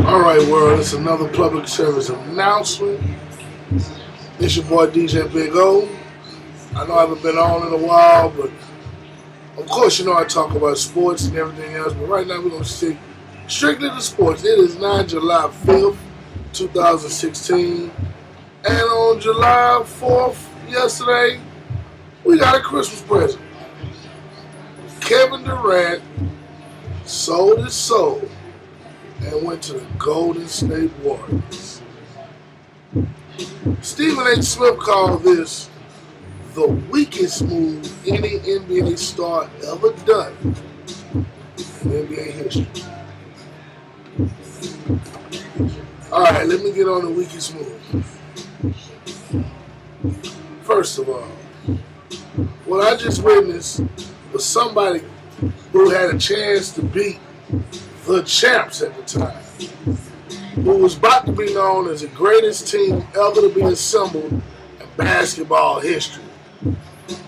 All right, world, it's another public service announcement. It's your boy DJ Big O. I know I haven't been on in a while, but of course, you know I talk about sports and everything else, but right now we're going to stick strictly to sports. It is now July 5th, 2016, and on July 4th, yesterday, we got a Christmas present. Kevin Durant sold his soul and went to the Golden State Warriors. Stephen A. Smith called this the weakest move any NBA star ever done in NBA history. Alright, let me get on the weakest move. First of all, what I just witnessed was somebody who had a chance to beat the champs at the time, who was about to be known as the greatest team ever to be assembled in basketball history.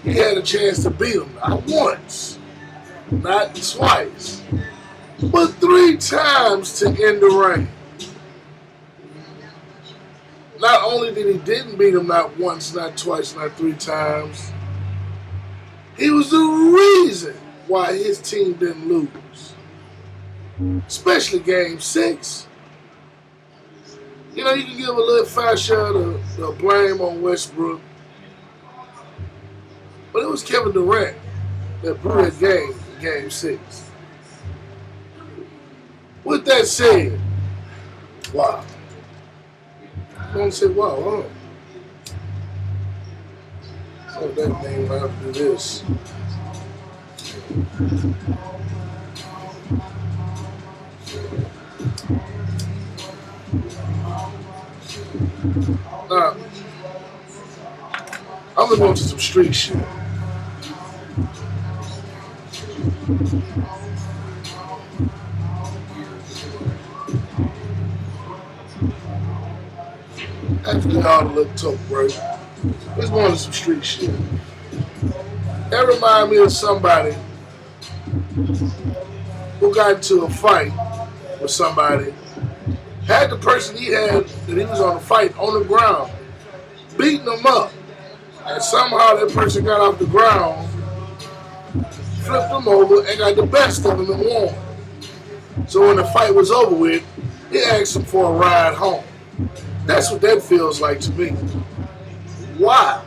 He had a chance to beat them not once, not twice, but 3 times to end the reign. Not only did he didn't beat him not once, not twice, not 3 times, he was the reason why his team didn't lose, especially Game 6. You know, you can give a little fair share of the blame on Westbrook, but it was Kevin Durant that blew that game in Game 6. With that said, wow. I want to say wow, hold on. Oh, that thing might have to do this. Now, I'm gonna go into some street shit. After all the little talk, bro, let's go into some street shit. That reminds me of somebody who got into a fight with somebody, had the person he had that he was on the fight on the ground, beating him up, and somehow that person got off the ground, flipped him over, and got the best of him and won. So when the fight was over with, he asked him for a ride home. That's what that feels like to me. Why?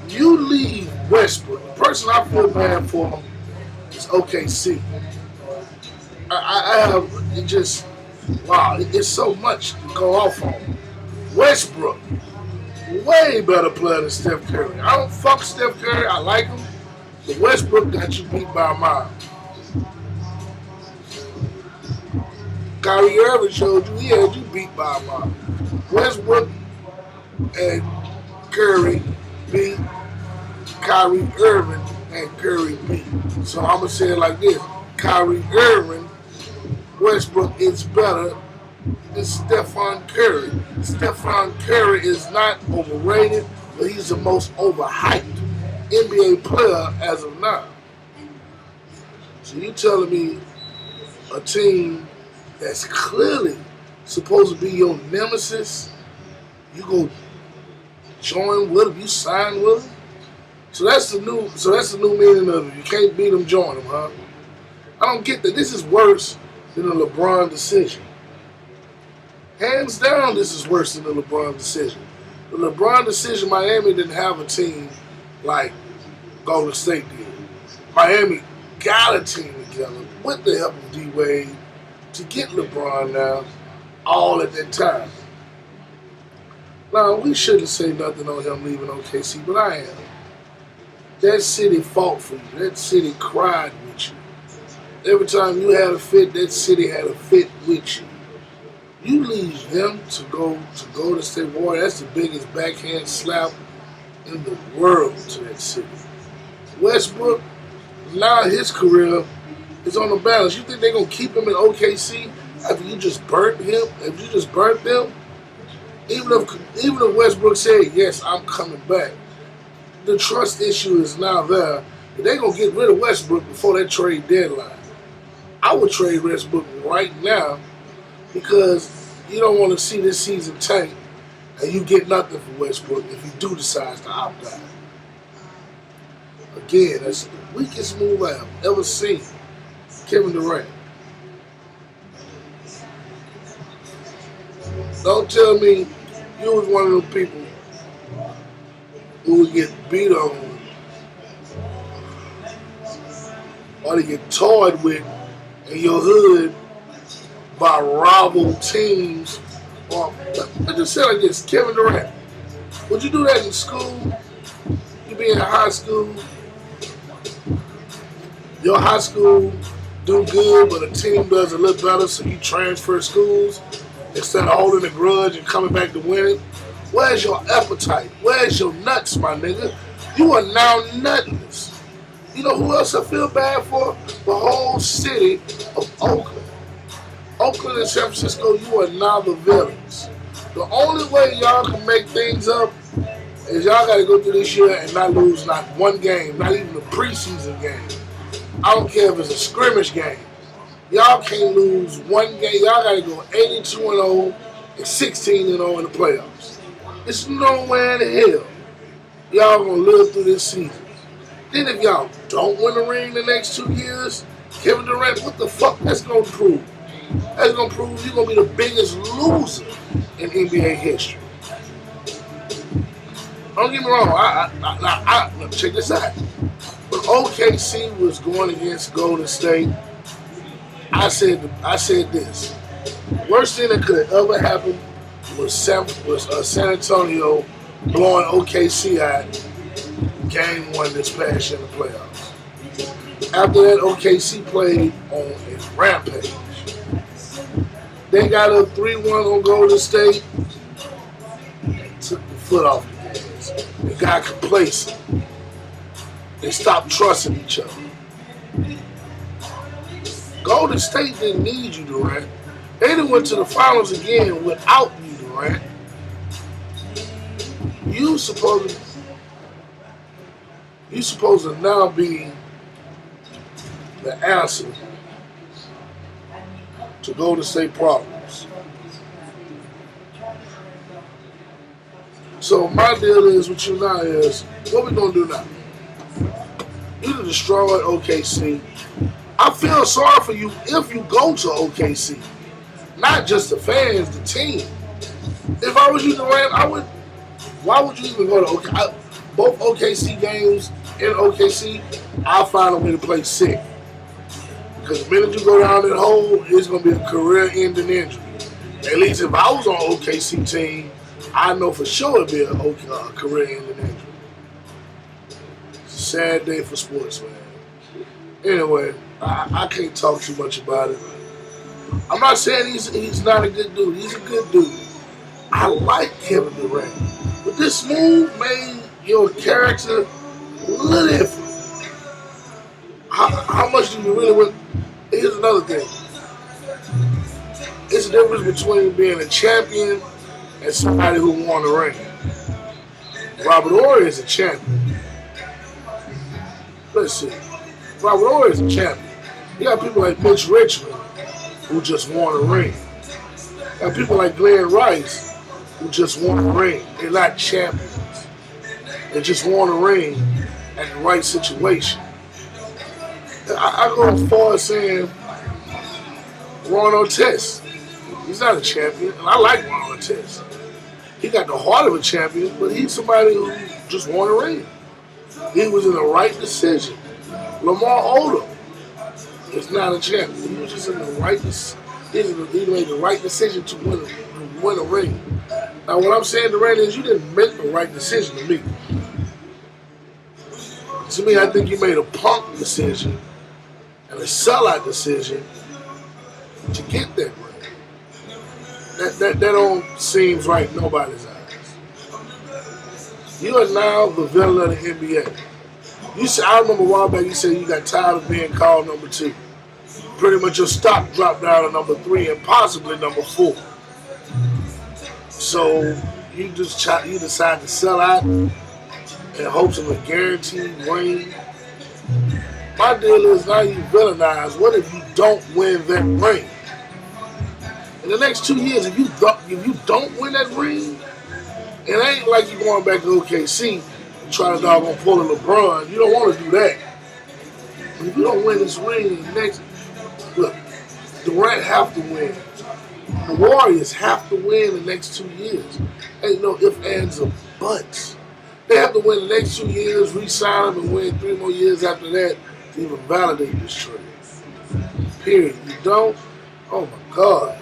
You leave Westbrook. The person I feel bad for is OKC. I have it just, wow, it's so much to go off on. Westbrook, way better player than Steph Curry. I don't fuck Steph Curry, I like him, but Westbrook got you beat by a mile. Kyrie Irving showed you he had you beat by a mile. Westbrook and Curry beat Kyrie Irving and Curry beat. So I'm going to say it like this. Kyrie Irving, Westbrook is better than Stephon Curry. Stephon Curry is not overrated, but he's the most overhyped NBA player as of now. So you telling me a team that's clearly supposed to be your nemesis, you go join with him, you sign with him? So that's the new meaning of it. You can't beat him, join him, huh? I don't get that. This is worse than the LeBron decision. Hands down, this is worse than the LeBron decision. The LeBron decision, Miami didn't have a team like Golden State did. Miami got a team together with the help of D-Wade to get LeBron now, all at that time. Now, we shouldn't say nothing on him leaving OKC, but I am. That city fought for you. That city cried with you. Every time you had a fit, that city had a fit with you. You leave them to go to State Warriors. That's the biggest backhand slap in the world to that city. Westbrook, now his career is on the balance. You think they're going to keep him in OKC after you just burnt him? If you just burnt them? Even if Westbrook said, yes, I'm coming back, the trust issue is now there. They're going to get rid of Westbrook before that trade deadline. I would trade Westbrook right now because you don't want to see this season tank and you get nothing from Westbrook if he do decide to opt out. Again, that's the weakest move I've ever seen. Kevin Durant. Don't tell me you was one of those people who would get beat on or to get toyed with in your hood by rival teams. Or I just said like this, Kevin Durant. Would you do that in school? You be in high school, your high school do good, but a team does a little better, so you transfer schools instead of holding a grudge and coming back to win it. Where's your appetite? Where's your nuts, my nigga? You are now nutless. You know who else I feel bad for? The whole city of Oakland. Oakland and San Francisco, you are now the villains. The only way y'all can make things up is y'all got to go through this year and not lose not one game, not even a preseason game. I don't care if it's a scrimmage game. Y'all can't lose one game. Y'all got to go 82-0 and 16-0 in the playoffs. There's nowhere in hell y'all going to live through this season. Then if y'all don't win the ring the next 2 years, Kevin Durant, what the fuck that's going to prove? That's going to prove you're going to be the biggest loser in NBA history. Don't get me wrong. Check this out. When OKC was going against Golden State, I said this. Worst thing that could have ever happened was San Antonio blowing OKC out game 1 this past year in the playoffs. After that, OKC played on a rampage. They got up 3-1 on Golden State and took the foot off the gas. They got complacent. They stopped trusting each other. Golden State didn't need you, Durant. They done went to the finals again without you, Durant. You supposed to now be the answer to Golden State problems. So my deal is with you now is, what we gonna do now? You done destroyed OKC. I feel sorry for you if you go to OKC. Not just the fans, the team. If I was you, Durant, why would you even go to OKC? Both OKC games in OKC, I'll find a way to play sick. Because the minute you go down that hole, it's going to be a career-ending injury. At least if I was on an OKC team, I know for sure it'd be a career-ending injury. It's a sad day for sports, man. Anyway, I can't talk too much about it. I'm not saying he's not a good dude. He's a good dude. I like Kevin Durant. But this move made your character a little different. How much do you really want? Here's another thing. It's the difference between being a champion and somebody who won a ring. Robert Horry is a champion. Let's see. Robert Horry is a champion. You got people like Mitch Richmond who just won a ring. You got people like Glenn Rice who just won a ring. They're not champions. They just won a ring at the right situation. I go as far as saying Ron Artest. He's not a champion, and I like Ron Artest. He got the heart of a champion, but he's somebody who just won a ring. He was in the right decision. Lamar Odom is not a champion. He was just in the right decision. He made the right decision to win a ring. Now, what I'm saying, Durant, is you didn't make the right decision to me. To me, I think you made a punk decision and a sellout decision to get that ring. That don't seem right in nobody's eyes. You are now the villain of the NBA. I remember a while back you said you got tired of being called number 2. Pretty much your stock dropped down to number 3 and possibly number 4. So you decide to sell out in hopes of a guaranteed ring. My deal is now you villainize. What if you don't win that ring? In the next 2 years, if you don't win that ring, it ain't like you going back to OKC and trying to doggone pull a LeBron. You don't want to do that. But if you don't win this ring in the next, look, Durant have to win. The Warriors have to win the next 2 years. Ain't no ifs, ands, or buts. They have to win the next 2 years, re-sign them, and win 3 more years after that to even validate this trade. Period. You don't? Oh my God.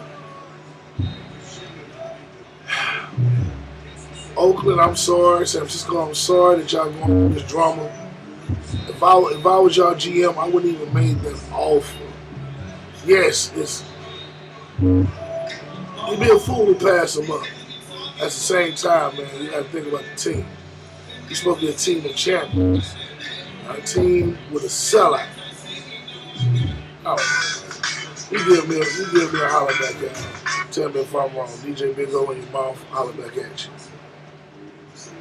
Oakland, I'm sorry. San Francisco, I'm sorry that y'all going through this drama. If I was y'all GM, I wouldn't even make that offer. Yes, you'd be a fool to pass them up. At the same time, man, you got to think about the team. You're supposed to be a team of champions, a team with a sellout. All right, you give me a holler back, y'all. Tell me if I'm wrong. DJ Big O in your mouth, holler back at you.